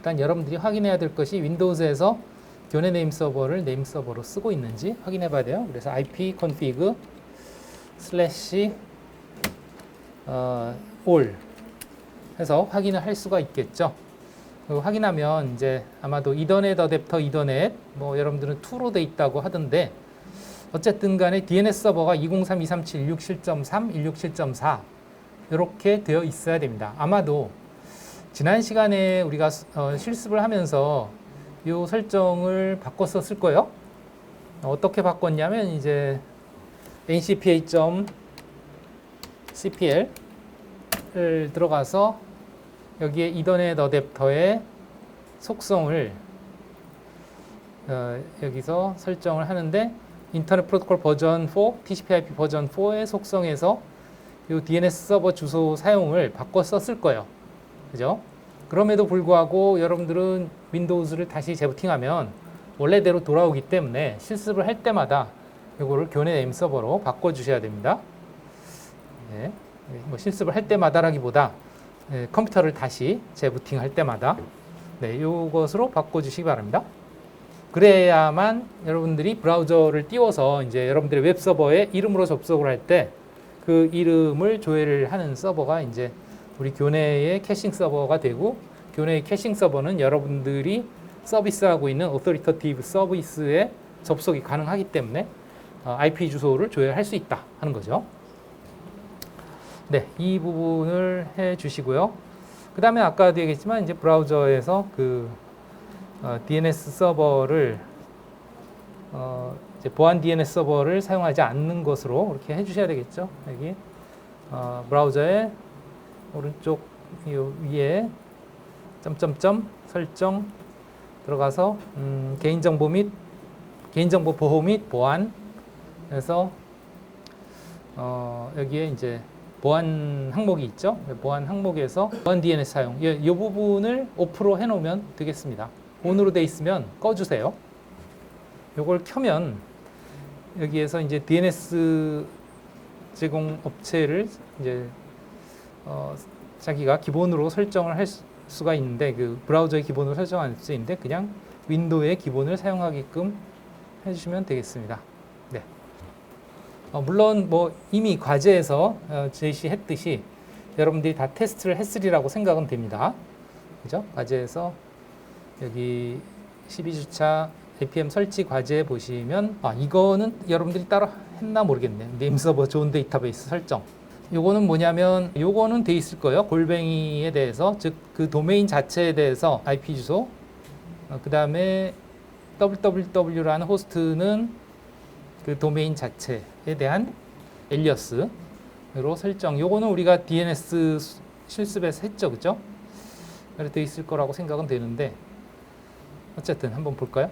일단 여러분들이 확인해야 될 것이 윈도우즈에서 교내 네임 서버를 네임 서버로 쓰고 있는지 확인해 봐야 돼요. 그래서 ip config /all 해서 확인을 할 수가 있겠죠. 확인하면 이제 아마도 이더넷 어댑터 이더넷 뭐 여러분들은 2로 돼 있다고 하던데 어쨌든 간에 DNS 서버가 203237 167.3 167.4 이렇게 되어 있어야 됩니다. 아마도 지난 시간에 우리가 실습을 하면서 이 설정을 바꿨었을 거예요. 어떻게 바꿨냐면 이제 ncpa.cpl을 들어가서 여기에 이더넷 어댑터의 속성을 여기서 설정을 하는데 인터넷 프로토콜 버전 4, TCP/IP 버전 4의 속성에서 이 DNS 서버 주소 사용을 바꿔 썼을 거예요. 그죠? 그럼에도 불구하고 여러분들은 윈도우즈를 다시 재부팅하면 원래대로 돌아오기 때문에 실습을 할 때마다 이거를 교내 네임 서버로 바꿔 주셔야 됩니다. 네. 뭐 실습을 할 때마다라기보다 컴퓨터를 다시 재부팅할 때마다 이것으로 바꿔주시기 바랍니다. 그래야만 여러분들이 브라우저를 띄워서 이제 여러분들의 웹 서버에 이름으로 접속을 할 때 그 이름을 조회를 하는 서버가 이제 우리 교내의 캐싱 서버가 되고 교내의 캐싱 서버는 여러분들이 서비스하고 있는 오토리터티브 서비스에 접속이 가능하기 때문에 IP 주소를 조회할 수 있다 하는 거죠. 네, 이 부분을 해 주시고요. 그 다음에 아까도 얘기했지만 이제 브라우저에서 그 DNS 서버를 이제 보안 DNS 서버를 사용하지 않는 것으로 이렇게 해 주셔야 되겠죠. 여기 브라우저의 오른쪽 위에 점점점 설정 들어가서 개인정보 및 개인정보 보호 및 보안 그래서 여기에 이제 보안 항목이 있죠. 보안 항목에서 보안 DNS 사용 이 부분을 오프로 해놓으면 되겠습니다. ON으로 돼 있으면 꺼주세요. 이걸 켜면 여기에서 이제 DNS 제공 업체를 이제 자기가 기본으로 설정을 할 수가 있는데 그 브라우저의 기본으로 설정할 수 있는데 그냥 윈도우의 기본을 사용하게끔 해주시면 되겠습니다. 네. 물론 뭐 이미 과제에서 제시했듯이 여러분들이 다 테스트를 했으리라고 생각은 됩니다. 그죠? 과제에서 여기 12주차 APM 설치 과제 보시면 이거는 여러분들이 따로 했나 모르겠네요. 네임 서버 좋은 데이터베이스 설정. 요거는 뭐냐면 요거는 돼 있을 거예요. 골뱅이에 대해서 즉 그 도메인 자체에 대해서 IP 주소 그 다음에 www라는 호스트는 그 도메인 자체에 대한 엘리어스로 설정. 요거는 우리가 DNS 실습에서 했죠, 그죠? 그래 돼 있을 거라고 생각은 되는데 어쨌든 한번 볼까요?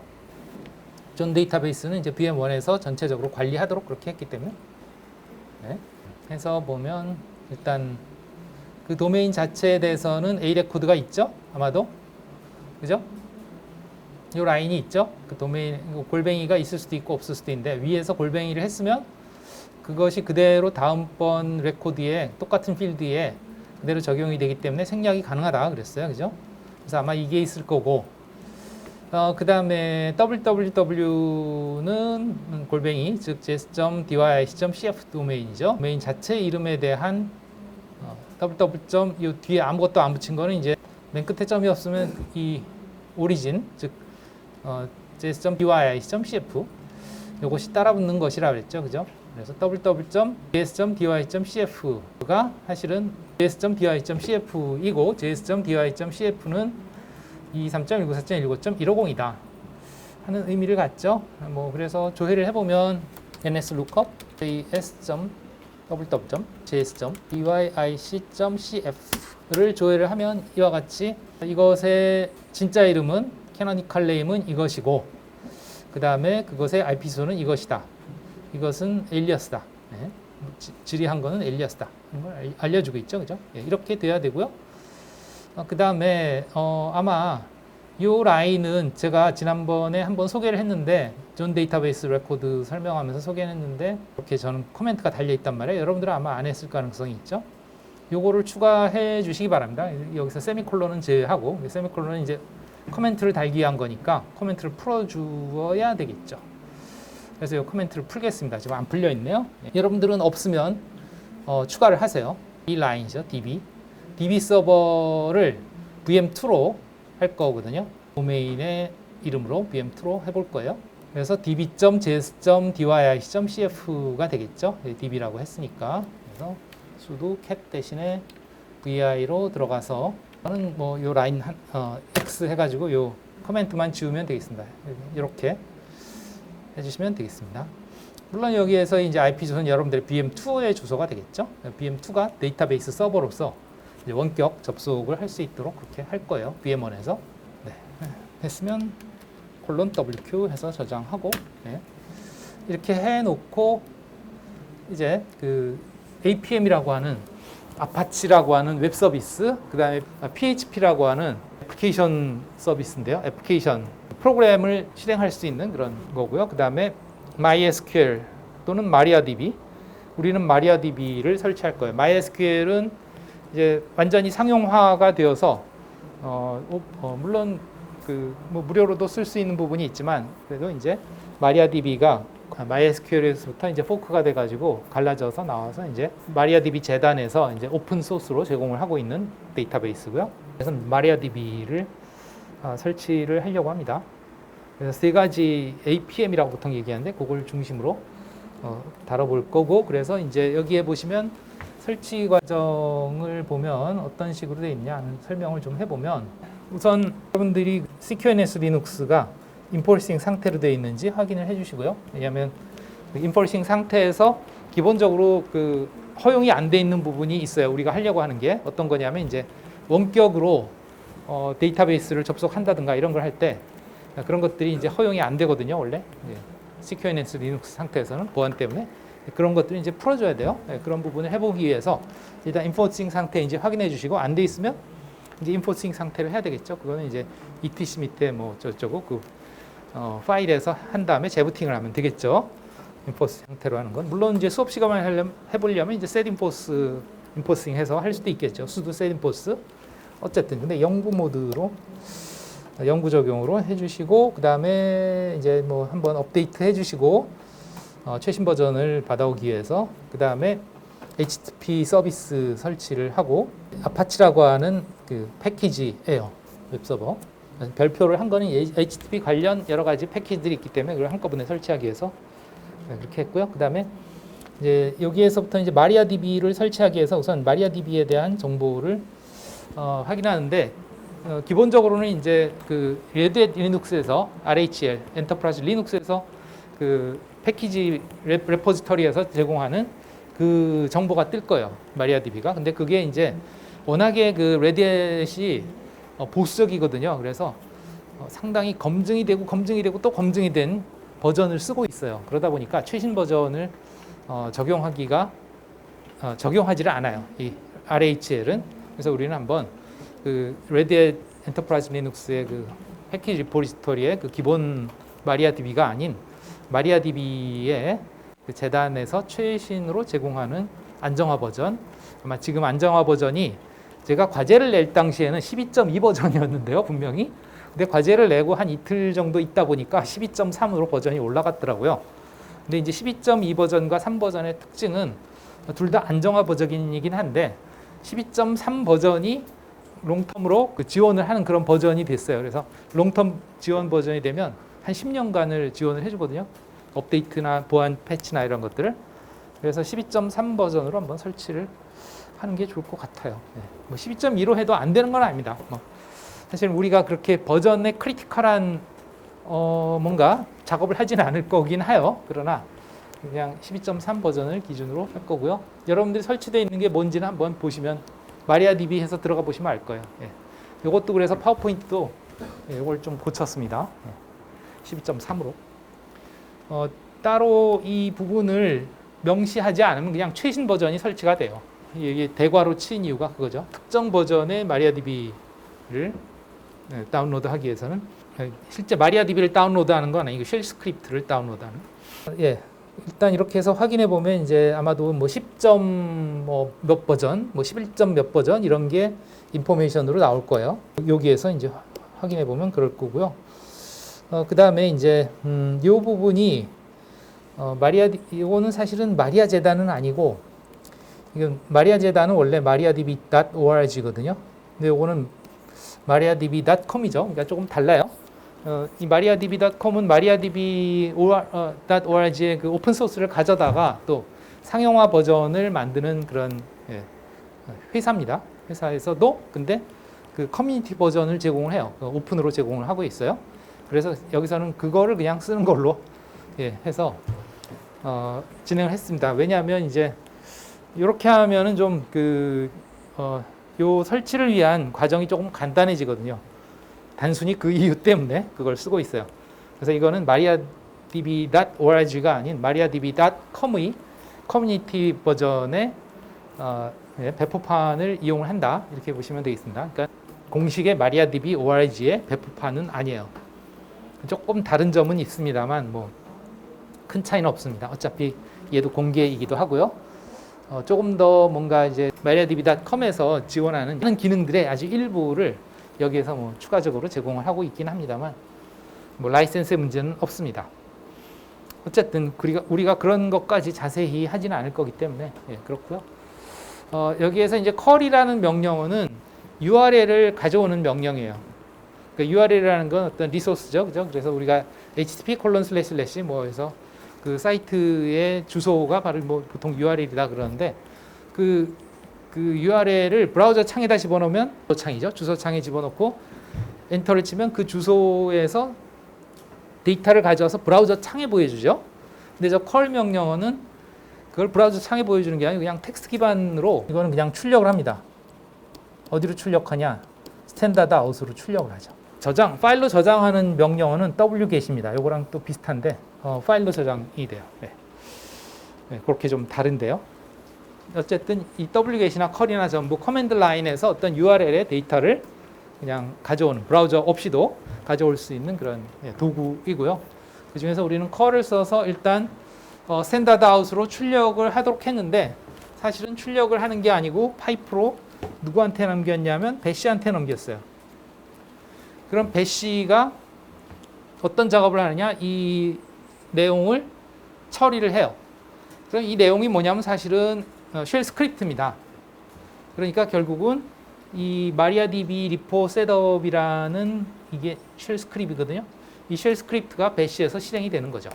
존 데이터베이스는 이제 VM1에서 전체적으로 관리하도록 그렇게 했기 때문에 네. 해서 보면 일단 그 도메인 자체에 대해서는 A 레코드가 있죠, 아마도 그죠? 이 라인이 있죠. 그 도메인 골뱅이가 있을 수도 있고 없을 수도 있는데 위에서 골뱅이를 했으면 그것이 그대로 다음번 레코드에 똑같은 필드에 그대로 적용이 되기 때문에 생략이 가능하다 그랬어요, 그죠? 그래서 아마 이게 있을 거고. 그 다음에 www는 골뱅이 즉 jes.dic.cf 도메인이죠. 도메인 자체 이름에 대한 www. 이 뒤에 아무것도 안 붙인 거는 이제 맨 끝에 점이 없으면 이 오리진 즉 jes.dic.cf 이것이 따라 붙는 것이라 그랬죠, 그죠? 그래서 www.jes.dic.cf가 사실은 jes.dic.cf이고 jes.dic.cf는 23.194.150.150이다 하는 의미를 갖죠. 뭐 그래서 조회를 해보면 ns lookup js.jes.dic.cf를 조회를 하면 이와 같이 이것의 진짜 이름은 캐노니컬 네임은 이것이고 그 다음에 그것의 IP 주소는 이것이다. 이것은 엘리어스다. 네. 지리한 거는 엘리어스다. 이런 걸 알려주고 있죠, 그죠? 예, 이렇게 돼야 되고요. 그 다음에 아마 이 라인은 제가 지난번에 한번 소개를 했는데 존 데이터베이스 레코드 설명하면서 소개를 했는데 이렇게 저는 코멘트가 달려 있단 말이에요. 여러분들은 아마 안 했을 가능성이 있죠. 요거를 추가해 주시기 바랍니다. 여기서 세미콜론은 제외하고 세미콜론은 이제 코멘트를 달기 위한 거니까 코멘트를 풀어주어야 되겠죠. 그래서 이 코멘트를 풀겠습니다. 지금 안 풀려 있네요. 여러분들은 없으면 추가를 하세요. 이 라인이죠, DB. DB 서버를 VM2로 할 거거든요. 도메인의 이름으로 VM2로 해볼 거예요. 그래서 db.js.dyc.cf가 되겠죠. db라고 했으니까. 그래서 sudo cat 대신에 vi로 들어가서 저는 뭐 요 라인 x 해가지고 요 커멘트만 지우면 되겠습니다. 이렇게 해주시면 되겠습니다. 물론 여기에서 이제 IP 주소는 여러분들의 VM2의 주소가 되겠죠. VM2가 데이터베이스 서버로서 이제 원격 접속을 할 수 있도록 그렇게 할 거예요. VM1에서. 네. 됐으면 :WQ 해서 저장하고 네. 이렇게 해놓고 이제 그 APM이라고 하는 아파치라고 하는 웹 서비스, 그 다음에 PHP라고 하는 애플리케이션 서비스인데요. 애플리케이션 프로그램을 실행할 수 있는 그런 거고요. 그 다음에 MySQL 또는 MariaDB. 우리는 MariaDB를 설치할 거예요. MySQL은 이제 완전히 상용화가 되어서 물론 뭐 무료로도 쓸 수 있는 부분이 있지만 그래도 이제 MariaDB가 MySQL에서부터 이제 포크가 돼가지고 갈라져서 나와서 이제 MariaDB 재단에서 이제 오픈 소스로 제공을 하고 있는 데이터베이스고요. 그래서 MariaDB를 설치를 하려고 합니다. 그래서 세 가지 APM이라고 보통 얘기하는데 그걸 중심으로 다뤄볼 거고, 그래서 이제 여기에 보시면 설치 과정을 보면 어떤 식으로 되어 있냐는 설명을 좀 해보면, 우선 여러분들이 CQNS 리눅스가 인포싱 상태로 되어 있는지 확인을 해주시고요. 왜냐하면 인포싱 상태에서 기본적으로 그 허용이 안 돼 있는 부분이 있어요. 우리가 하려고 하는 게 어떤 거냐면 이제 원격으로 데이터베이스를 접속한다든가 이런 걸 할 때 그런 것들이 이제 허용이 안 되거든요. 원래 CQNS 리눅스 상태에서는 보안 때문에 그런 것들을 이제 풀어줘야 돼요. 그런 부분을 해보기 위해서 일단 인포싱 상태 이제 확인해 주시고, 안 돼 있으면 이제 인포싱 상태를 해야 되겠죠. 그거는 이제 etc 밑에 뭐 저쩌고 파일에서 한 다음에 재부팅을 하면 되겠죠. 인포스 상태로 하는 건. 물론 이제 수업 시간만 해보려면 이제 set 인포싱 해서 할 수도 있겠죠. sudo set 인포스. 어쨌든 근데 영구 적용으로 해주시고, 그 다음에 이제 뭐 한번 업데이트 해주시고, 최신 버전을 받아오기 위해서 그 다음에 HTTP 서비스 설치를 하고, 아파치라고 하는 그 패키지예요. 웹서버. 별표를 한 거는 HTTP 관련 여러 가지 패키지들이 있기 때문에 그걸 한꺼번에 설치하기 위해서 그렇게 했고요. 그 다음에 이제 여기에서부터 이제 MariaDB를 설치하기 위해서 우선 MariaDB에 대한 정보를 확인하는데, 기본적으로는 이제 그 레드햇 리눅스에서 RHL 엔터프라이즈 리눅스에서 그 패키지 레포지터리에서 제공하는 그 정보가 뜰 거예요. MariaDB가. 근데 그게 이제 워낙에 그 레드햇이 보수적이거든요. 그래서 상당히 검증이 되고 또 검증이 된 버전을 쓰고 있어요. 그러다 보니까 최신 버전을 적용하지를 않아요. 이 RHL은. 그래서 우리는 한번 그 레드햇 엔터프라이즈 리눅스의 그 패키지 리포지터리의 그 기본 MariaDB가 아닌 MariaDB의 그 재단에서 최신으로 제공하는 안정화 버전, 아마 지금 안정화 버전이 제가 과제를 낼 당시에는 12.2 버전이었는데요, 분명히. 근데 과제를 내고 한 이틀 정도 있다 보니까 12.3으로 버전이 올라갔더라고요. 근데 이제 12.2 버전과 3 버전의 특징은 둘 다 안정화 버전이긴 한데 12.3 버전이 롱텀으로 그 지원을 하는 그런 버전이 됐어요. 그래서 롱텀 지원 버전이 되면 한 10년간을 지원을 해주거든요. 업데이트나 보안 패치나 이런 것들을. 그래서 12.3 버전으로 한번 설치를 하는 게 좋을 것 같아요. 뭐 12.2로 해도 안 되는 건 아닙니다. 사실 우리가 그렇게 버전의 크리티컬한 뭔가 작업을 하지는 않을 거긴 해요. 그러나 그냥 12.3 버전을 기준으로 할 거고요. 여러분들이 설치되어 있는 게 뭔지는 한번 보시면 MariaDB 해서 들어가 보시면 알 거예요. 이것도 그래서 파워포인트도 이걸 좀 고쳤습니다. 12.3으로. 따로 이 부분을 명시하지 않으면 그냥 최신 버전이 설치가 돼요. 이게 대괄호 친 이유가 그거죠. 특정 버전의 MariaDB를 다운로드하기 위해서는 실제 MariaDB를 다운로드하는 건 아니고 쉘 스크립트를 다운로드하는. 일단 이렇게 해서 확인해 보면 이제 아마도 뭐 10점 몇 버전, 뭐 11점 몇 버전 이런 게 인포메이션으로 나올 거예요. 여기에서 이제 확인해 보면 그럴 거고요. 그 다음에 이제 이 부분이 이거는 사실은 마리아 재단은 아니고, 이건 마리아 재단은 원래 mariadb.org거든요. 근데 이거는 mariadb.com이죠. 그러니까 조금 달라요. 이 mariadb.com은 mariadb.org의 그 오픈 소스를 가져다가 또 상용화 버전을 만드는 그런 회사입니다. 회사에서도 근데 그 커뮤니티 버전을 제공을 해요. 오픈으로 제공을 하고 있어요. 그래서 여기서는 그거를 그냥 쓰는 걸로 해서 진행을 했습니다. 왜냐하면 이제 이렇게 하면은 좀 요 설치를 위한 과정이 조금 간단해지거든요. 단순히 그 이유 때문에 그걸 쓰고 있어요. 그래서 이거는 mariadb.org가 아닌 mariadb.com의 커뮤니티 버전의 배포판을 이용을 한다. 이렇게 보시면 되겠습니다. 그러니까 공식의 mariadb.org의 배포판은 아니에요. 조금 다른 점은 있습니다만 뭐 큰 차이는 없습니다. 어차피 얘도 공개이기도 하고요. 조금 더 뭔가 이제 mariadb.com에서 지원하는 기능들의 아주 일부를 여기에서 뭐 추가적으로 제공을 하고 있긴 합니다만 뭐 라이센스의 문제는 없습니다. 어쨌든 우리가 그런 것까지 자세히 하지는 않을 거기 때문에 그렇고요. 여기에서 이제 cur이라는 명령어는 URL을 가져오는 명령이에요. 그러니까 URL이라는 건 어떤 리소스죠, 그죠? 그래서 우리가 http:// 뭐 해서 그 사이트의 주소가 바로 뭐 보통 URL이다 그러는데 그 URL을 브라우저 창에다 집어넣으면 창이죠. 주소창에 집어넣고 엔터를 치면 그 주소에서 데이터를 가져와서 브라우저 창에 보여주죠. 근데 저 curl 명령어는 그걸 브라우저 창에 보여주는 게 아니고 그냥 텍스트 기반으로 이거는 그냥 출력을 합니다. 어디로 출력하냐? 스탠다드 아웃으로 출력을 하죠. 파일로 저장하는 명령어는 wget입니다. 이거랑 또 비슷한데 파일로 저장이 돼요. 그렇게 좀 다른데요. 어쨌든 이 wget이나 cur이나 전부 커맨드 라인에서 어떤 URL의 데이터를 그냥 가져오는, 브라우저 없이도 가져올 수 있는 그런 도구이고요. 그 중에서 우리는 cur를 써서 일단 스탠다드 아웃으로 출력을 하도록 했는데 사실은 출력을 하는 게 아니고 파이프로 누구한테 넘겼냐면 배시한테 넘겼어요. 그럼 배시가 어떤 작업을 하느냐? 이 내용을 처리를 해요. 그럼 이 내용이 뭐냐면 사실은 쉘 스크립트입니다. 그러니까 결국은 이 mariadb repo setup이라는 이게 쉘 스크립트거든요. 이 쉘 스크립트가 배시에서 실행이 되는 거죠.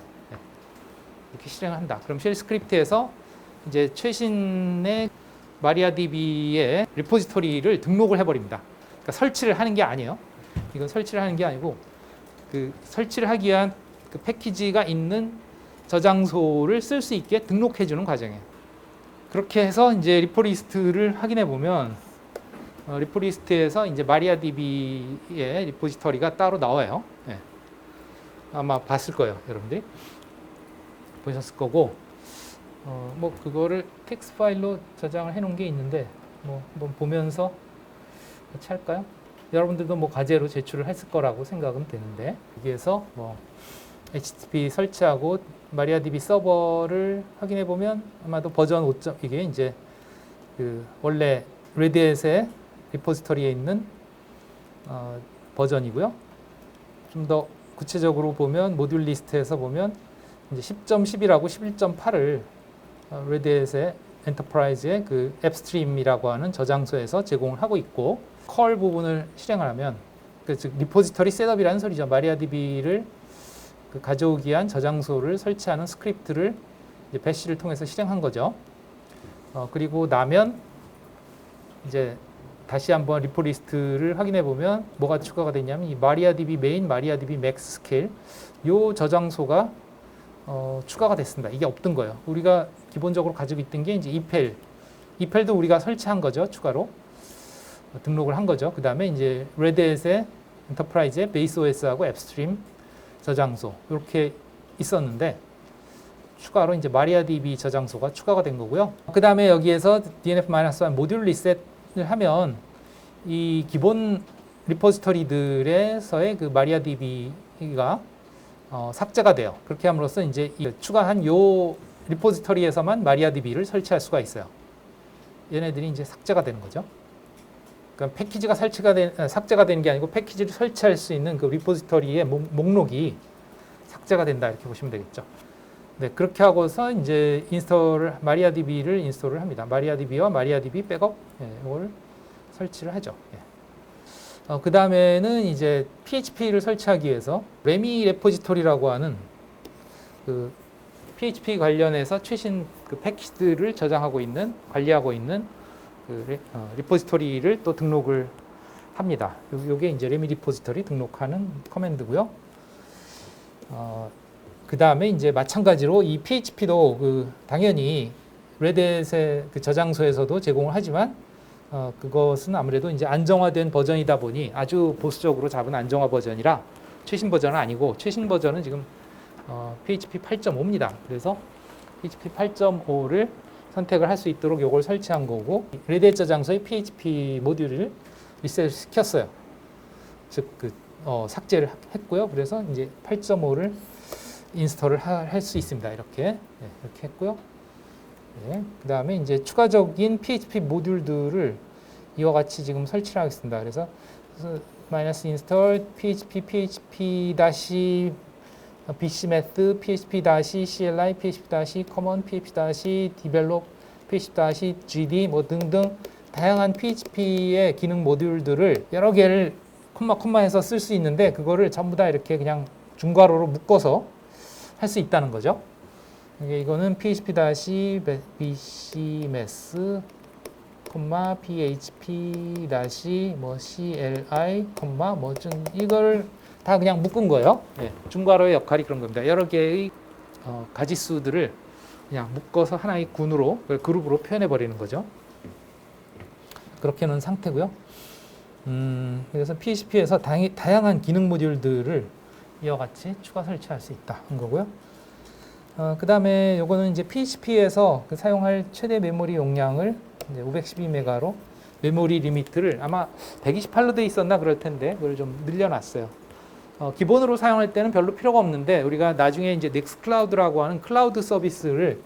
이렇게 실행을 한다. 그럼 쉘 스크립트에서 이제 최신의 mariadb의 리포지토리를 등록을 해버립니다. 그러니까 설치를 하는 게 아니에요. 이건 설치를 하는 게 아니고 그 설치를 하기 위한 그 패키지가 있는 저장소를 쓸 수 있게 등록해주는 과정이에요. 그렇게 해서 이제 리포리스트를 확인해 보면 리포리스트에서 이제 mariadb의 리포지터리가 따로 나와요. 아마 봤을 거예요, 여러분들이 보셨을 거고, 뭐 그거를 텍스트 파일로 저장을 해놓은 게 있는데 뭐 한번 보면서 같이 할까요? 여러분들도 뭐 과제로 제출을 했을 거라고 생각은 되는데 여기에서 뭐 HTTP 설치하고 mariadb 서버를 확인해 보면 아마도 버전 5. 이게 이제 그 원래 레드햇의 리포지터리에 있는 버전이고요. 좀 더 구체적으로 보면 모듈 리스트에서 보면 이제 10.10이라고 11.8을 레드햇의 엔터프라이즈의 그 앱스트림이라고 하는 저장소에서 제공을 하고 있고, curl 부분을 실행을 하면 즉 리포지터리 셋업이라는 소리죠. mariadb를 가져오기 위한 저장소를 설치하는 스크립트를 이제 배시를 통해서 실행한 거죠. 그리고 나면 이제 다시 한번 리포 리스트를 확인해 보면 뭐가 추가가 됐냐면 이 mariadb main, mariadb max scale 요 저장소가 추가가 됐습니다. 이게 없던 거예요. 우리가 기본적으로 가지고 있던 게 이제 이펠도 우리가 설치한 거죠. 추가로 등록을 한 거죠. 그 다음에 이제 레드햇의 엔터프라이즈의 베이스 OS하고 앱스트림 저장소 이렇게 있었는데 추가로 이제 mariadb 저장소가 추가가 된 거고요. 그 다음에 여기에서 dnf-1 모듈 리셋을 하면 이 기본 리포지터리들에서의 그 mariadb가 삭제가 돼요. 그렇게 함으로써 이제 추가한 요 리포지터리에서만 mariadb를 설치할 수가 있어요. 얘네들이 이제 삭제가 되는 거죠. 그러니까 패키지가 삭제가 되는 게 아니고 패키지를 설치할 수 있는 그 리포지터리의 목록이 삭제가 된다 이렇게 보시면 되겠죠. 네, 그렇게 하고서 이제 마리아DB를 인스톨을 합니다. 마리아DB와 마리아DB 백업 이걸 설치를 하죠. 그 다음에는 이제 PHP를 설치하기 위해서 레미 레포지토리라고 하는 그 PHP 관련해서 최신 그 패키지들을 저장하고 있는 관리하고 있는 그 리포지토리를 또 등록을 합니다. 요게 이제 레미 리포지토리 등록하는 커맨드고요. 그 다음에 이제 마찬가지로 이 PHP도 그 당연히 레드햇의 그 저장소에서도 제공을 하지만 그것은 아무래도 이제 안정화된 버전이다 보니 아주 보수적으로 잡은 안정화 버전이라 최신 버전은 아니고 최신 버전은 지금 PHP 8.5입니다. 그래서 PHP 8.5를 선택을 할 수 있도록 이걸 설치한 거고 레드햇 저장소의 PHP 모듈을 리셋 시켰어요. 즉 삭제를 했고요. 그래서 이제 8.5를 인스톨을 할 수 있습니다. 이렇게 했고요. 네, 그 다음에 이제 추가적인 PHP 모듈들을 이와 같이 지금 설치를 하겠습니다. 그래서 마이너스 인스톨 php 다시 bc method php 다시 cli php 다시 common php 다시 develop php 다시 gd 뭐 등등 다양한 PHP의 기능 모듈들을 여러 개를 콤마 해서 쓸 수 있는데 그거를 전부 다 이렇게 그냥 중괄호로 묶어서 할 수 있다는 거죠. 이거는 php-bcmess, php-cli, 이걸 다 그냥 묶은 거예요. 네, 중괄호의 역할이 그런 겁니다. 여러 개의 가지수들을 그냥 묶어서 하나의 군으로, 그룹으로 표현해 버리는 거죠. 그렇게 놓은 상태고요. 그래서 PHP에서 다양한 기능 모듈들을 이와 같이 추가 설치할 수 있다 한 거고요. 그 다음에 요거는 이제 PHP에서 사용할 최대 메모리 용량을 이제 512메가로 메모리 리미트를 아마 128로 돼 있었나 그럴 텐데 그걸 좀 늘려놨어요. 기본으로 사용할 때는 별로 필요가 없는데 우리가 나중에 이제 넥스트클라우드라고 하는 클라우드 서비스를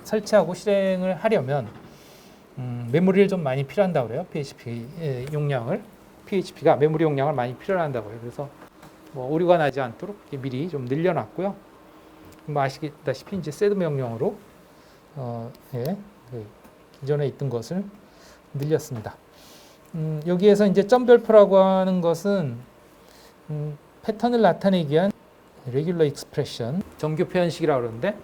설치하고 실행을 하려면 메모리를 좀 많이 필요한다고 그래요. PHP 용량을 PHP가 메모리 용량을 많이 필요한다고 해요. 그래서 뭐 오류가 나지 않도록 미리 좀 늘려놨고요. 뭐 아시다시피 이제 세드 명령으로 기존에 있던 것을 늘렸습니다. 여기에서 이제 점별표라고 하는 것은 패턴을 나타내기 위한 레귤러 익스프레션 정규 표현식이라고 그러는데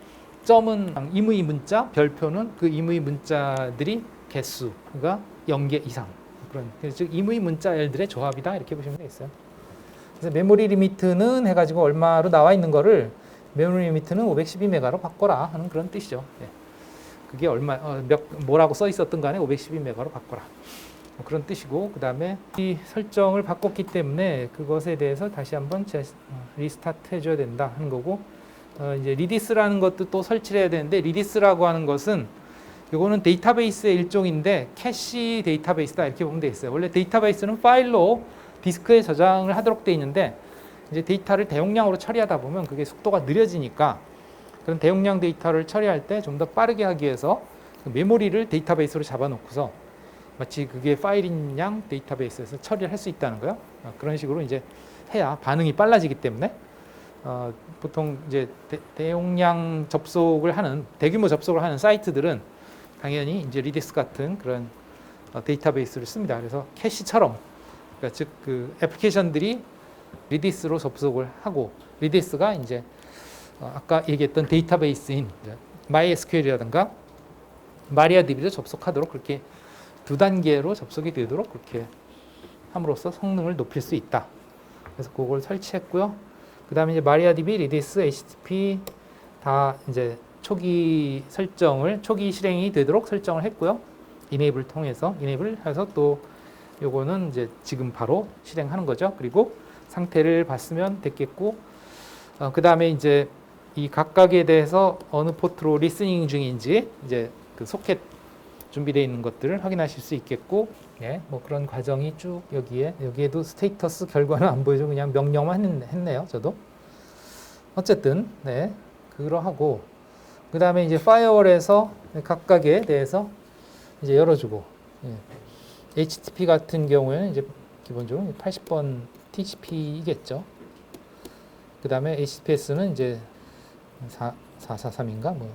점은 임의 문자, 별표는 그 임의 문자들이 개수가 0개 이상 그런 즉 임의 문자열들의 조합이다 이렇게 보시면 되겠어요. 그래서 메모리 리미트는 해가지고 얼마로 나와 있는 거를 메모리 리미트는 512메가로 바꿔라 하는 그런 뜻이죠. 그게 뭐라고 써 있었던 간에 512메가로 바꿔라. 그런 뜻이고, 그 다음에 이 설정을 바꿨기 때문에 그것에 대해서 다시 한번 리스타트 해줘야 된다 하는 거고, 이제 리디스라는 것도 또 설치를 해야 되는데, 리디스라고 하는 것은 이거는 데이터베이스의 일종인데 캐시 데이터베이스다 이렇게 보면 되겠어요. 원래 데이터베이스는 파일로 디스크에 저장을 하도록 되어 있는데 이제 데이터를 대용량으로 처리하다 보면 그게 속도가 느려지니까 그런 대용량 데이터를 처리할 때 좀 더 빠르게 하기 위해서 그 메모리를 데이터베이스로 잡아놓고서 마치 그게 파일인 양 데이터베이스에서 처리를 할 수 있다는 거예요. 그런 식으로 이제 해야 반응이 빨라지기 때문에 보통 이제 대용량 접속을 하는 대규모 접속을 하는 사이트들은 당연히 이제 리디스 같은 그런 데이터베이스를 씁니다. 그래서 캐시처럼 그러니까 즉 그 애플리케이션들이 리디스로 접속을 하고 리디스가 이제 아까 얘기했던 데이터베이스인 MySQL이라든가 마리아DB를 접속하도록 그렇게 두 단계로 접속이 되도록 그렇게 함으로써 성능을 높일 수 있다. 그래서 그걸 설치했고요. 그 다음에 이제 마리아DB, 리디스, HTTP 다 이제 초기 실행이 되도록 설정을 했고요. 이네이블 통해서 이네이블 해서 또 요거는 이제 지금 바로 실행하는 거죠. 그리고 상태를 봤으면 됐겠고, 그 다음에 이제 이 각각에 대해서 어느 포트로 리스닝 중인지 이제 그 소켓 준비되어 있는 것들을 확인하실 수 있겠고, 뭐 그런 과정이 쭉 여기에도 스테이터스 결과는 안 보여줘 그냥 명령만 했네요. 저도 어쨌든 그러하고 그 다음에 이제 파이어월에서 각각에 대해서 이제 열어주고 HTTP 같은 경우에는 이제 기본적으로 80번 TCP이겠죠. 그 다음에 HTTPS는 이제 443인가 뭐.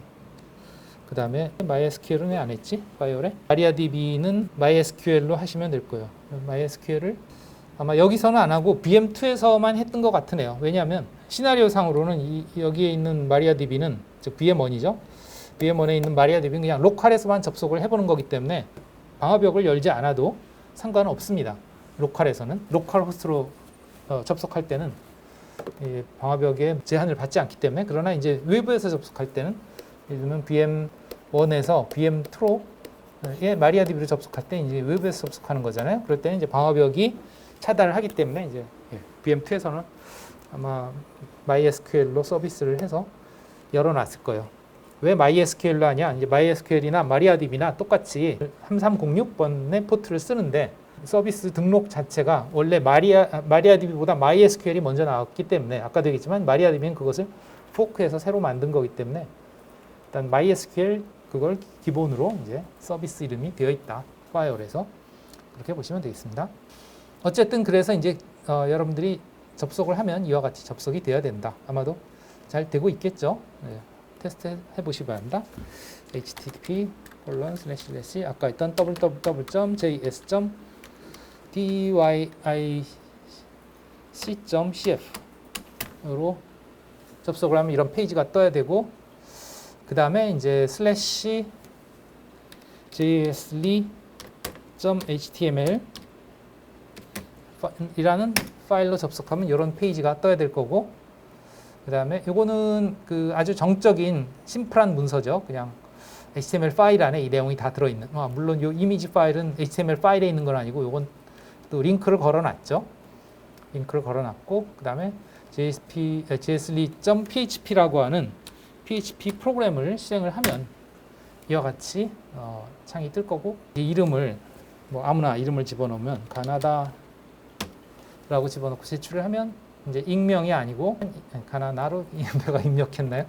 그 다음에 MySQL은 왜 안 했지? 파이어에 MariaDB는 MySQL로 하시면 될 거예요. MySQL을 아마 여기서는 안 하고 VM2에서만 했던 것 같으네요. 왜냐하면 시나리오 상으로는 여기에 있는 MariaDB는 즉 VM1이죠. VM1에 있는 MariaDB는 그냥 로컬에서만 접속을 해보는 거기 때문에 방화벽을 열지 않아도 상관은 없습니다. 로컬에서는 로컬 호스트로 접속할 때는 방화벽에 제한을 받지 않기 때문에. 그러나 이제 외부에서 접속할 때는 예를 들면 VM1에서 VM2에 MariaDB로 접속할 때 이제 외부에서 접속하는 거잖아요. 그럴 때는 이제 방화벽이 차단을 하기 때문에 이제 VM2에서는 아마 MySQL로 서비스를 해서 열어놨을 거예요. 왜 MySQL로 하냐? 이제 MySQL이나 MariaDB나 똑같이 3306번의 포트를 쓰는데 서비스 등록 자체가 원래 MariaDB보다 MySQL이 먼저 나왔기 때문에 아까도 얘기했지만 MariaDB는 그것을 포크해서 새로 만든 거기 때문에 일단 MySQL 그걸 기본으로 이제 서비스 이름이 되어 있다. 파이어에서 그렇게 보시면 되겠습니다. 어쨌든 그래서 이제 여러분들이 접속을 하면 이와 같이 접속이 되어야 된다. 아마도 잘 되고 있겠죠. 네. 테스트 해보시기 바랍니다. http:// 아까 했던 www.js.dic.cf으로 접속을 하면 이런 페이지가 떠야 되고 그 다음에 이제 /jsli.html 이라는 파일로 접속하면 이런 페이지가 떠야 될 거고 그 다음에 이거는 그 아주 정적인 심플한 문서죠. 그냥 HTML 파일 안에 이 내용이 다 들어있는. 물론 이 이미지 파일은 HTML 파일에 있는 건 아니고 이건 또 링크를 걸어놨죠. 링크를 걸어놨고 그 다음에 jsli.php라고 하는 PHP 프로그램을 실행을 하면 이와 같이 창이 뜰 거고 이 이름을 뭐 아무나 이름을 집어넣으면 가나다라고 집어넣고 제출을 하면 이제 익명이 아니고 가나나로 내가 입력했나요?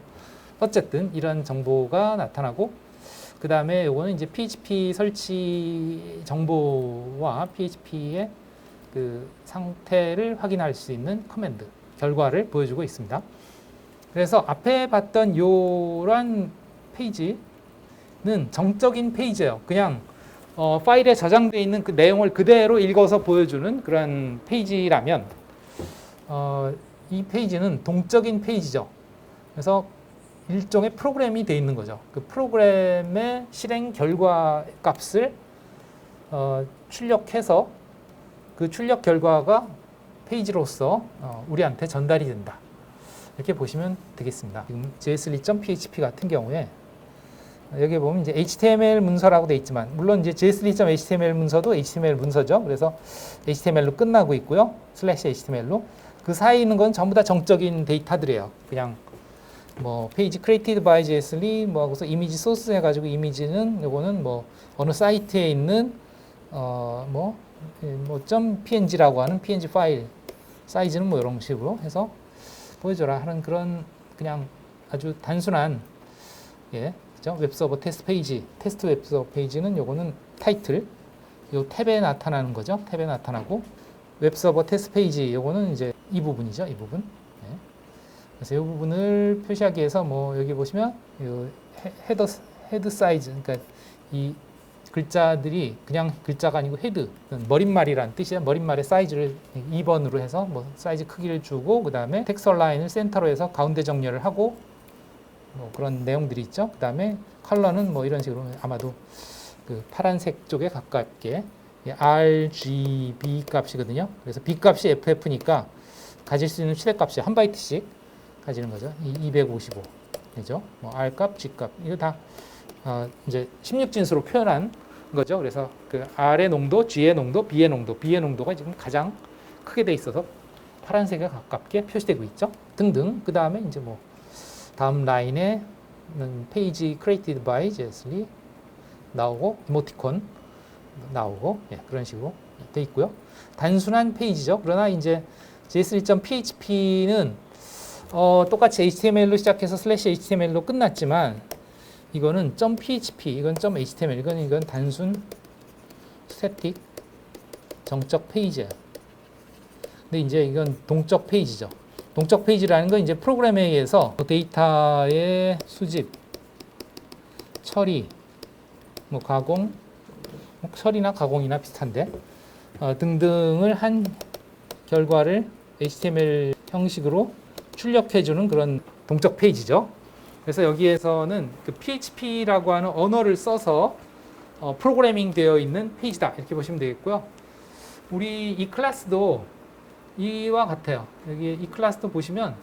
어쨌든 이런 정보가 나타나고 그 다음에 이거는 이제 PHP 설치 정보와 PHP의 그 상태를 확인할 수 있는 커맨드 결과를 보여주고 있습니다. 그래서 앞에 봤던 요런 페이지는 정적인 페이지예요. 그냥 파일에 저장되어 있는 그 내용을 그대로 읽어서 보여주는 그런 페이지라면 이 페이지는 동적인 페이지죠. 그래서 일종의 프로그램이 되어 있는 거죠. 그 프로그램의 실행 결과 값을 출력해서 그 출력 결과가 페이지로서 우리한테 전달이 된다. 이렇게 보시면 되겠습니다. 지금 jsli.php 같은 경우에 여기 보면 이제 HTML 문서라고 되어 있지만 물론 이제 jsli.html 문서도 HTML 문서죠. 그래서 HTML로 끝나고 있고요. /HTML로 그 사이에 있는 건 전부 다 정적인 데이터들이에요. 그냥 뭐 페이지 created by jsli 뭐 하고서 이미지 소스 해가지고 이미지는 요거는 뭐 어느 사이트에 있는 .png라고 하는 png 파일 사이즈는 뭐 이런 식으로 해서 보여줘라 하는 그런 그냥 아주 단순한 그죠? 웹서버 테스트 페이지, 테스트 웹서버 페이지는 요거는 타이틀, 요 탭에 나타나는 거죠. 탭에 나타나고 웹서버 테스트 페이지 요거는 이제 이 부분이죠. 이 부분. 그래서 이 부분을 표시하기 위해서 뭐 여기 보시면 요 헤드 사이즈, 그러니까 이 글자들이 그냥 글자가 아니고 헤드, 머릿말이라는 뜻이야. 머릿말의 사이즈를 2번으로 해서 뭐 사이즈 크기를 주고 그 다음에 텍스처 라인을 센터로 해서 가운데 정렬을 하고 뭐 그런 내용들이 있죠. 그 다음에 컬러는 뭐 이런 식으로 아마도 그 파란색 쪽에 가깝게 RGB 값이거든요. 그래서 B 값이 FF니까 가질 수 있는 최대값이 한 바이트씩 가지는 거죠. 255 되죠. 뭐 R 값, G 값 이거 다 이제 16진수로 표현한 거죠. 그래서 그 R의 농도, G의 농도, B의 농도, B의 농도가 지금 가장 크게 돼 있어서 파란색에 가깝게 표시되고 있죠. 등등. 그 다음에 이제 뭐 다음 라인에는 페이지 created by jsli 나오고 이모티콘 나오고 그런 식으로 돼 있고요. 단순한 페이지죠. 그러나 이제 jsli.php는 똑같이 HTML로 시작해서 /HTML로 끝났지만 이거는 .php, 이건 .html, 이건 단순 스태틱 정적 페이지예요. 근데 이제 이건 동적 페이지죠. 동적 페이지라는 건 이제 프로그램에 의해서 데이터의 수집, 처리, 뭐 가공, 처리나 가공이나 비슷한데 등등을 한 결과를 HTML 형식으로 출력해주는 그런 동적 페이지죠. 그래서 여기에서는 그 PHP라고 하는 언어를 써서 프로그래밍 되어 있는 페이지다 이렇게 보시면 되겠고요. 우리 이 클래스도 이와 같아요. 여기 이 클래스도 보시면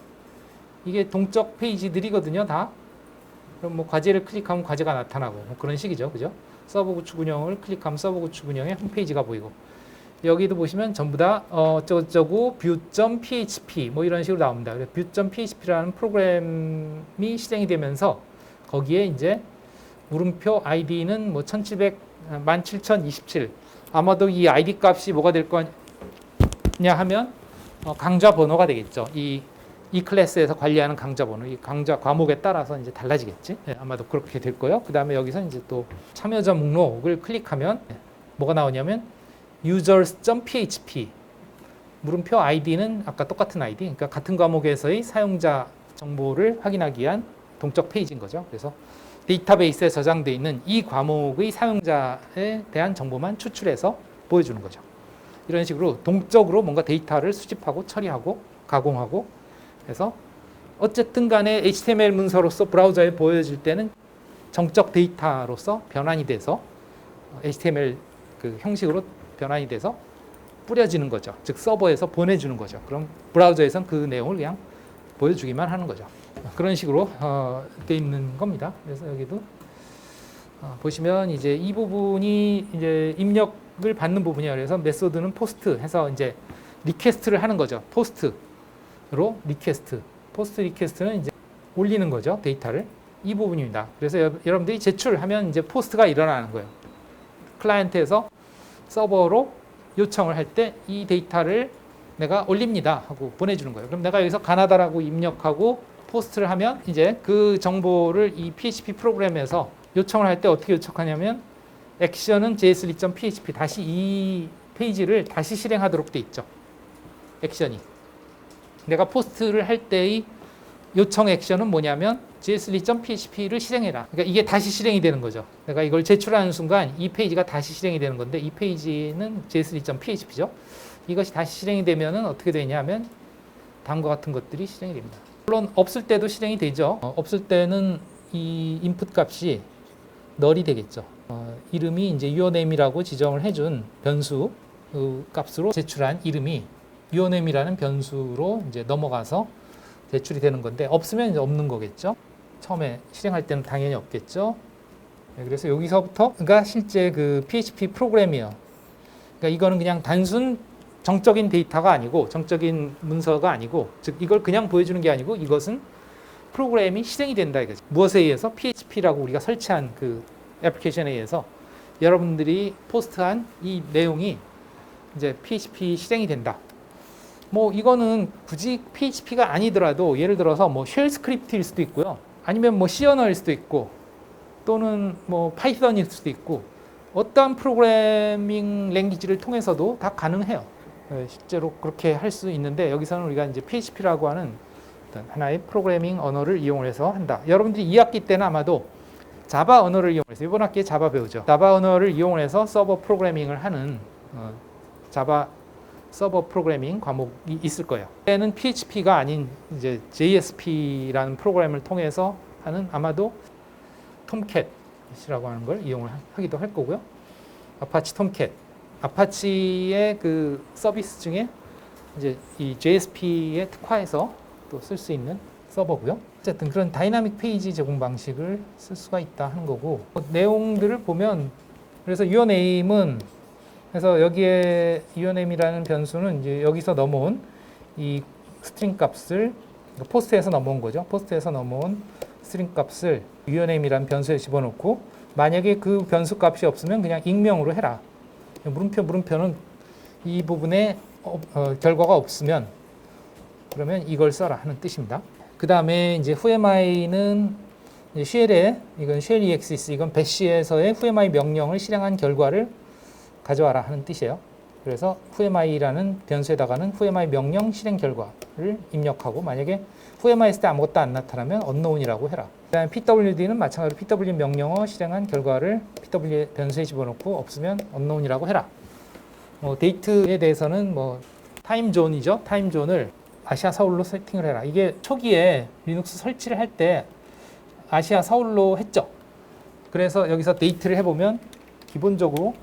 이게 동적 페이지들이거든요, 다. 그럼 뭐 과제를 클릭하면 과제가 나타나고 뭐 그런 식이죠, 그죠? 서버 구축 운영을 클릭하면 서버 구축 운영의 홈페이지가 보이고 여기도 보시면 전부 다 어쩌고저쩌고 vue.php 뭐 이런 식으로 나옵니다. vue.php라는 프로그램이 실행이 되면서 거기에 이제 물음표 id는 뭐 17027 아마도 이 id 값이 뭐가 될 거냐 하면 강좌 번호가 되겠죠. 이 클래스에서 관리하는 강좌 번호, 이 강좌 과목에 따라서 이제 달라지겠지. 네, 아마도 그렇게 될 거예요. 그 다음에 여기서 이제 또 참여자 목록을 클릭하면 뭐가 나오냐면 users.php 물음표 id는 아까 똑같은 id, 그러니까 같은 과목에서의 사용자 정보를 확인하기 위한 동적 페이지인 거죠. 그래서 데이터베이스에 저장되어 있는 이 과목의 사용자에 대한 정보만 추출해서 보여주는 거죠. 이런 식으로 동적으로 뭔가 데이터를 수집하고 처리하고 가공하고 해서 어쨌든 간에 HTML 문서로서 브라우저에 보여질 때는 정적 데이터로서 변환이 돼서 HTML 그 형식으로 변환이 돼서 뿌려지는 거죠. 즉 서버에서 보내주는 거죠. 그럼 브라우저에서는 그 내용을 그냥 보여주기만 하는 거죠. 그런 식으로 되어 있는 겁니다. 그래서 여기도 보시면 이제 이 부분이 이제 입력을 받는 부분이에요. 그래서 메소드는 포스트 해서 이제 리퀘스트를 하는 거죠. 포스트로 리퀘스트. 포스트 리퀘스트는 이제 올리는 거죠. 데이터를. 이 부분입니다. 그래서 여러분들이 제출하면 이제 포스트가 일어나는 거예요. 클라이언트에서 서버로 요청을 할 때 이 데이터를 내가 올립니다 하고 보내주는 거예요. 그럼 내가 여기서 가나다라고 입력하고 포스트를 하면 이제 그 정보를 이 PHP 프로그램에서 요청을 할 때 어떻게 요청하냐면 액션은 jsli.php 다시 이 페이지를 다시 실행하도록 돼 있죠. 액션이. 내가 포스트를 할 때의 요청 액션은 뭐냐면 jsli.php를 실행해라. 그러니까 이게 다시 실행이 되는 거죠. 내가 이걸 제출하는 순간 이 페이지가 다시 실행이 되는 건데 이 페이지는 jsli.php죠. 이것이 다시 실행이 되면은 어떻게 되냐면 다음과 같은 것들이 실행이 됩니다. 물론 없을 때도 실행이 되죠. 없을 때는 이 인풋 값이 널이 되겠죠. 이름이 이제 username이라고 지정을 해준 변수 값으로 제출한 이름이 username이라는 변수로 이제 넘어가서 제출이 되는 건데 없으면 이제 없는 거겠죠. 처음에 실행할 때는 당연히 없겠죠. 네, 그래서 여기서부터가 실제 그 PHP 프로그램이에요. 그러니까 이거는 그냥 단순 정적인 데이터가 아니고 정적인 문서가 아니고 즉 이걸 그냥 보여주는 게 아니고 이것은 프로그램이 실행이 된다 이거죠. 무엇에 의해서 PHP라고 우리가 설치한 그 애플리케이션에 의해서 여러분들이 포스트한 이 내용이 이제 PHP 실행이 된다. 뭐 이거는 굳이 PHP가 아니더라도 예를 들어서 뭐 쉘 스크립트일 수도 있고요. 아니면 뭐 C 언어일 수도 있고 또는 뭐 파이썬일 수도 있고 어떠한 프로그래밍 랭귀지를 통해서도 다 가능해요. 실제로 그렇게 할 수 있는데 여기서는 우리가 이제 PHP라고 하는 어떤 하나의 프로그래밍 언어를 이용해서 한다. 여러분들이 2학기 때는 아마도 자바 언어를 이용해서 이번 학기에 자바 배우죠. 자바 언어를 이용해서 서버 프로그래밍을 하는 자바 서버 프로그래밍 과목이 있을 거예요. 때는 PHP가 아닌 이제 JSP라는 프로그램을 통해서 하는 아마도 톰캣이라고 하는 걸 이용을 하기도 할 거고요. 아파치 톰캣. 아파치의 그 서비스 중에 이제 이 JSP에 특화해서 또 쓸 수 있는 서버고요. 어쨌든 그런 다이나믹 페이지 제공 방식을 쓸 수가 있다 하는 거고 내용들을 보면 그래서 username은 그래서 여기에 username이라는 변수는 이제 여기서 넘어온 이 스트링 값을 포스트에서 넘어온 거죠. 포스트에서 넘어온 스트링 값을 username이라는 변수에 집어넣고 만약에 그 변수 값이 없으면 그냥 익명으로 해라. 물음표는 이 부분에 결과가 없으면 그러면 이걸 써라 하는 뜻입니다. 그 다음에 이제 whoamI는 쉘에 이건 쉘 exist 이건 배시에서의 whoami 명령을 실행한 결과를 가져와라 하는 뜻이에요. 그래서 whoami라는 변수에다가는 whoami 명령 실행 결과를 입력하고 만약에 whoami 했을 때 아무것도 안 나타나면 unknown이라고 해라. 그다음에 pwd는 마찬가지로 pw 명령어 실행한 결과를 pw 변수에 집어넣고 없으면 unknown이라고 해라. 데이트에 대해서는 뭐 타임존이죠. 타임존을 아시아 서울로 세팅을 해라. 이게 초기에 리눅스 설치를 할 때 아시아 서울로 했죠. 그래서 여기서 데이트를 해보면 기본적으로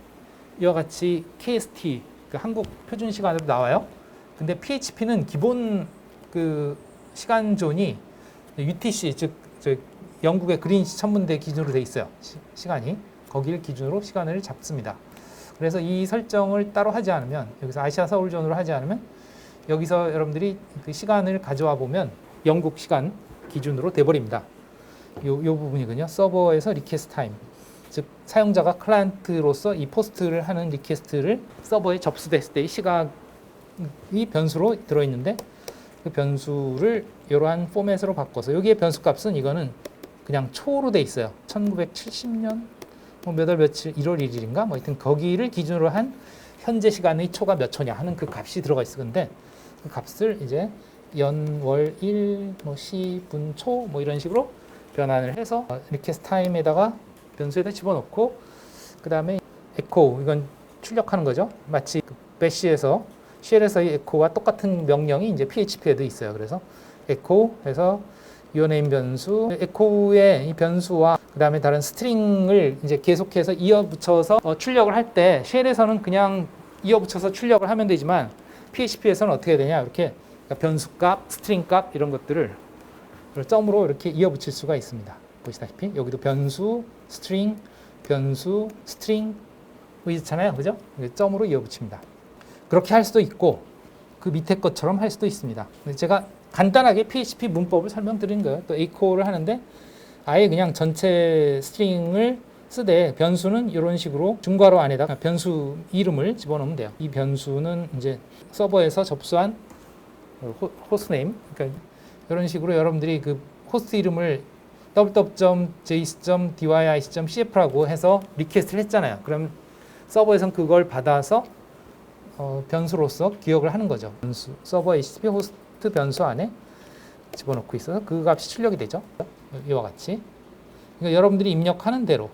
이와 같이 KST, 그 한국 표준 시간으로 나와요. 근데 PHP는 기본 그 시간 존이 UTC, 즉 영국의 그린치 천문대 기준으로 돼 있어요. 시간이 거기를 기준으로 시간을 잡습니다. 그래서 이 설정을 따로 하지 않으면, 여기서 아시아 서울 존으로 하지 않으면 여기서 여러분들이 그 시간을 가져와 보면 영국 시간 기준으로 돼버립니다. 요 부분이군요. 서버에서 리퀘스트 타임, 즉 사용자가 클라이언트로서 이 포스트를 하는 리퀘스트를 서버에 접수됐을 때의 시각이 변수로 들어있는데 그 변수를 이러한 포맷으로 바꿔서 여기에 변수 값은 이거는 그냥 초로 돼 있어요. 1970년 몇 월 며칠 1월 1일인가 뭐 하여튼 거기를 기준으로 한 현재 시간의 초가 몇 초냐 하는 그 값이 들어가 있을 건데 그 값을 이제 연, 월, 일, 뭐 시, 분, 초 뭐 이런 식으로 변환을 해서 리퀘스트 타임에다가 변수에다 집어넣고 그 다음에 에코, 이건 출력하는 거죠. 마치 배시에서 쉘에서의 에코와 똑같은 명령이 이제 PHP에도 있어요. 그래서 에코 해서 your 변수, 에코의 이 변수와 그 다음에 다른 스트링을 이제 계속해서 이어붙여서 출력을 할 때 쉘에서는 그냥 이어붙여서 출력을 하면 되지만 PHP에서는 어떻게 되냐, 이렇게 변수값, 스트링값 이런 것들을 점으로 이렇게 이어붙일 수가 있습니다. 보시다시피 여기도 변수, 스트링, 변수, 스트링 있잖아요, 그죠? 점으로 이어붙입니다. 그렇게 할 수도 있고 그 밑에 것처럼 할 수도 있습니다. 제가 간단하게 PHP 문법을 설명드리는 거예요. 또 echo를 하는데 아예 그냥 전체 스트링을 쓰되 변수는 이런 식으로 중괄호 안에다가 변수 이름을 집어넣으면 돼요. 이 변수는 이제 서버에서 접수한 호스트네임, 그러니까 이런 식으로 여러분들이 그 호스트 이름을 www.js.dic.cf라고 해서 리퀘스트를 했잖아요. 그럼 서버에서는 그걸 받아서 변수로서 기억을 하는 거죠. 변수, 서버 HTTP 호스트 변수 안에 집어넣고 있어서 그 값이 출력이 되죠. 이와 같이. 그러니까 여러분들이 입력하는 대로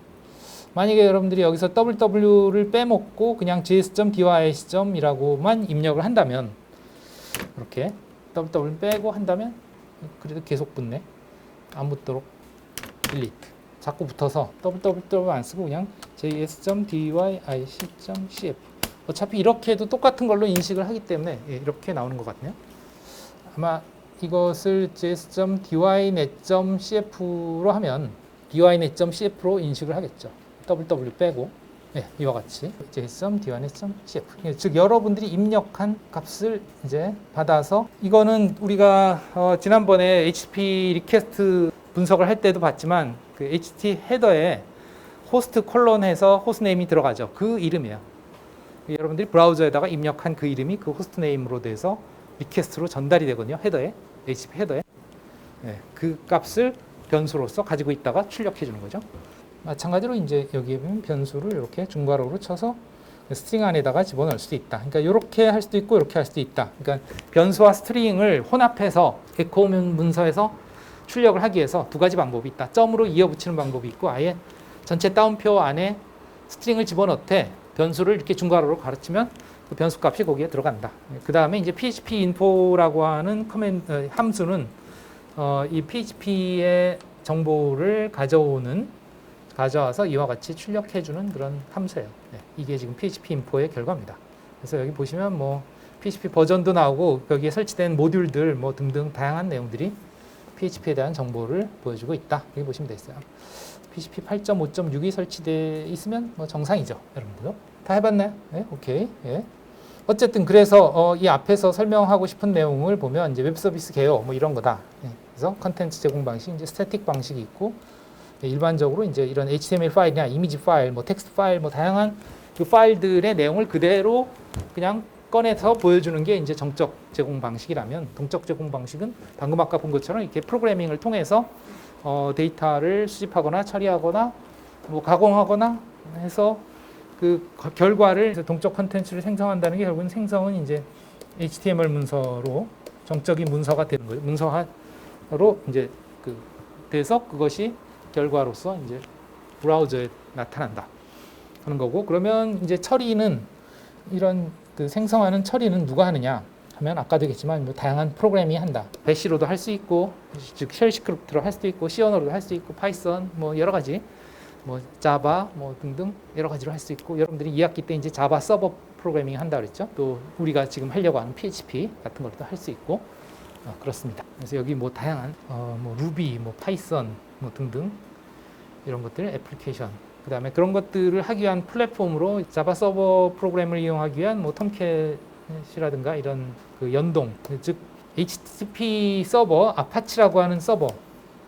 만약에 여러분들이 여기서 www를 빼먹고 그냥 js.dic.이라고만 입력을 한다면 이렇게 www를 빼고 한다면 그래도 계속 붙네. 안 붙도록 delete. 자꾸 붙어서 www 안 쓰고 그냥 js.dic.cf. 어차피 이렇게 해도 똑같은 걸로 인식을 하기 때문에 이렇게 나오는 것 같네요. 아마 이것을 js.dynet.cf로 하면 dynet.cf로 인식을 하겠죠. ww 빼고 이와 같이 js.dynet.cf. 즉 여러분들이 입력한 값을 이제 받아서 이거는 우리가 지난번에 HTTP 리퀘스트 분석을 할 때도 봤지만 그 HTTP 헤더에 호스트 콜론해서 호스트네임이 들어가죠. 그 이름이에요. 여러분들이 브라우저에다가 입력한 그 이름이 그 호스트네임으로 돼서 리퀘스트로 전달이 되거든요. 헤더에, HTTP 헤더에. 그 값을 변수로서 가지고 있다가 출력해 주는 거죠. 마찬가지로 이제 여기에 보면 변수를 이렇게 중괄호로 쳐서 스트링 안에다가 집어넣을 수도 있다. 그러니까 이렇게 할 수도 있고 이렇게 할 수도 있다. 그러니까 변수와 스트링을 혼합해서 에코 문서에서 출력을 하기 위해서 두 가지 방법이 있다. 점으로 이어붙이는 방법이 있고 아예 전체 따옴표 안에 스트링을 집어넣되 변수를 이렇게 중괄호로 가르치면 그 변수 값이 거기에 들어간다. 그 다음에 이제 PHP info라고 하는 함수는 이 PHP의 정보를 가져와서 이와 같이 출력해주는 그런 함수예요. 이게 지금 PHP info의 결과입니다. 그래서 여기 보시면 뭐 PHP 버전도 나오고 여기에 설치된 모듈들 뭐 등등 다양한 내용들이 PHP에 대한 정보를 보여주고 있다. 여기 보시면 되겠어요. PHP 8.5.6이 설치되어 있으면 뭐 정상이죠, 여러분들. 다 해봤나요? 네, 오케이. 어쨌든 그래서 이 앞에서 설명하고 싶은 내용을 보면 이제 웹 서비스 개요 뭐 이런 거다. 그래서 컨텐츠 제공 방식, 이제 스태틱 방식이 있고 일반적으로 이제 이런 HTML 파일이나 이미지 파일, 뭐 텍스트 파일, 뭐 다양한 그 파일들의 내용을 그대로 그냥 꺼내서 보여주는 게 이제 정적 제공 방식이라면 동적 제공 방식은 방금 아까 본 것처럼 이렇게 프로그래밍을 통해서 데이터를 수집하거나 처리하거나 뭐 가공하거나 해서 그 결과를 동적 컨텐츠를 생성한다는 게 결국은 생성은 이제 HTML 문서로 정적인 문서가 되는 거예요. 문서화로 이제 그 돼서 그것이 결과로서 이제 브라우저에 나타난다 하는 거고, 그러면 이제 처리는 이런 그 생성하는 처리는 누가 하느냐 하면 아까도 얘기했지만 뭐 다양한 프로그램이 한다. 배시로도 할 수 있고, 즉 쉘 스크립트로 할 수도 있고, C 언어로도 할 수 있고, 파이썬 뭐 여러 가지, 뭐 자바 뭐 등등 여러 가지로 할 수 있고, 여러분들이 2학기 때 이제 자바 서버 프로그래밍 한다 그랬죠. 또 우리가 지금 하려고 하는 PHP 같은 것도 할 수 있고, 그렇습니다. 그래서 여기 뭐 다양한 뭐 루비, 뭐 파이썬 뭐 등등 이런 것들 애플리케이션, 그다음에 그런 것들을 하기 위한 플랫폼으로 자바 서버 프로그램을 이용하기 위한 뭐 톰캣이라든가 이런 그 연동, 즉 HTTP 서버, 아파치라고 하는 서버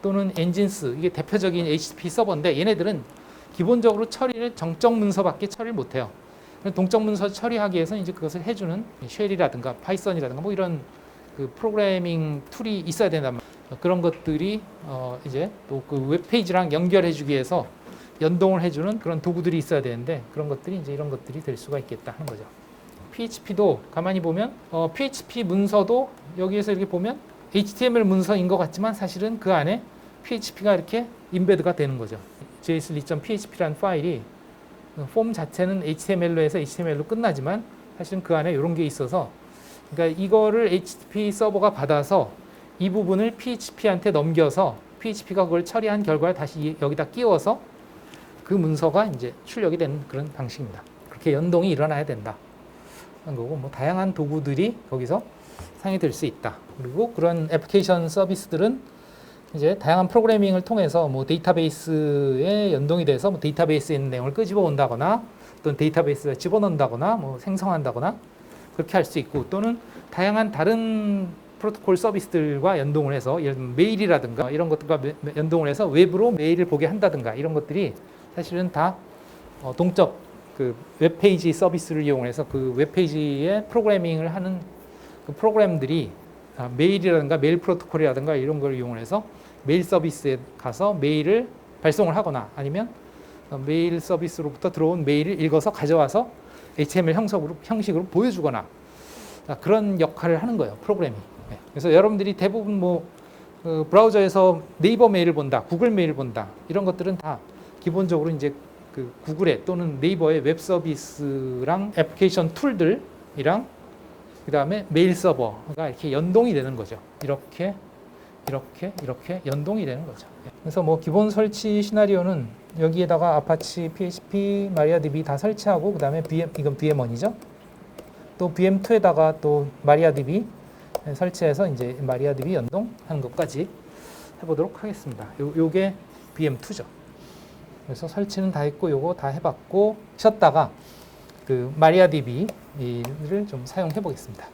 또는 엔진스, 이게 대표적인 HTTP 서버인데 얘네들은 기본적으로 처리를 정적 문서밖에 처리를 못해요. 동적 문서 처리하기 위해서 이제 그것을 해주는 쉘이라든가 파이썬이라든가 뭐 이런 그 프로그래밍 툴이 있어야 된단 말이에요. 그런 것들이 이제 또 그 웹페이지랑 연결해주기 위해서 연동을 해주는 그런 도구들이 있어야 되는데, 그런 것들이 이제 이런 것들이 될 수가 있겠다 하는 거죠. PHP도 가만히 보면 PHP 문서도 여기에서 이렇게 보면 HTML 문서인 것 같지만 사실은 그 안에 PHP가 이렇게 인베드가 되는 거죠. jsli.php라는 파일이 폼 자체는 HTML로 해서 HTML로 끝나지만 사실은 그 안에 이런 게 있어서, 그러니까 이거를 HTTP 서버가 받아서 이 부분을 PHP한테 넘겨서 PHP가 그걸 처리한 결과를 다시 여기다 끼워서 그 문서가 이제 출력이 되는 그런 방식입니다. 그렇게 연동이 일어나야 된다 하는 거고, 뭐 다양한 도구들이 거기서 사용이 될 수 있다. 그리고 그런 애플리케이션 서비스들은 이제 다양한 프로그래밍을 통해서 뭐 데이터베이스에 연동이 돼서 뭐 데이터베이스에 있는 내용을 끄집어 온다거나, 또는 데이터베이스에 집어넣는다거나, 뭐 생성한다거나 그렇게 할 수 있고, 또는 다양한 다른 프로토콜 서비스들과 연동을 해서 예를 들면 메일이라든가 이런 것들과 연동을 해서 웹으로 메일을 보게 한다든가, 이런 것들이 사실은 다 동적 그 웹페이지 서비스를 이용해서 그 웹페이지에 프로그래밍을 하는 그 프로그램들이 메일이라든가 메일 프로토콜이라든가 이런 걸 이용해서 메일 서비스에 가서 메일을 발송을 하거나, 아니면 메일 서비스로부터 들어온 메일을 읽어서 가져와서 HTML 형식으로 보여주거나, 그런 역할을 하는 거예요, 프로그램이. 그래서 여러분들이 대부분 뭐 브라우저에서 네이버 메일을 본다, 구글 메일을 본다, 이런 것들은 다 기본적으로 이제 그 구글의 또는 네이버의 웹 서비스랑 애플리케이션 툴들이랑 그 다음에 메일 서버가 이렇게 연동이 되는 거죠. 이렇게 연동이 되는 거죠. 그래서 뭐 기본 설치 시나리오는 여기에다가 아파치, PHP, 마리아DB 다 설치하고, 그 다음에 이건 VM1이죠. 또 VM2에다가 또 마리아DB 설치해서 이제 마리아DB 연동하는 것까지 해보도록 하겠습니다. 요게 VM2죠. 그래서 설치는 다 했고, 요거 다 해봤고, 쉬었다가 그 마리아DB를 좀 사용해 보겠습니다.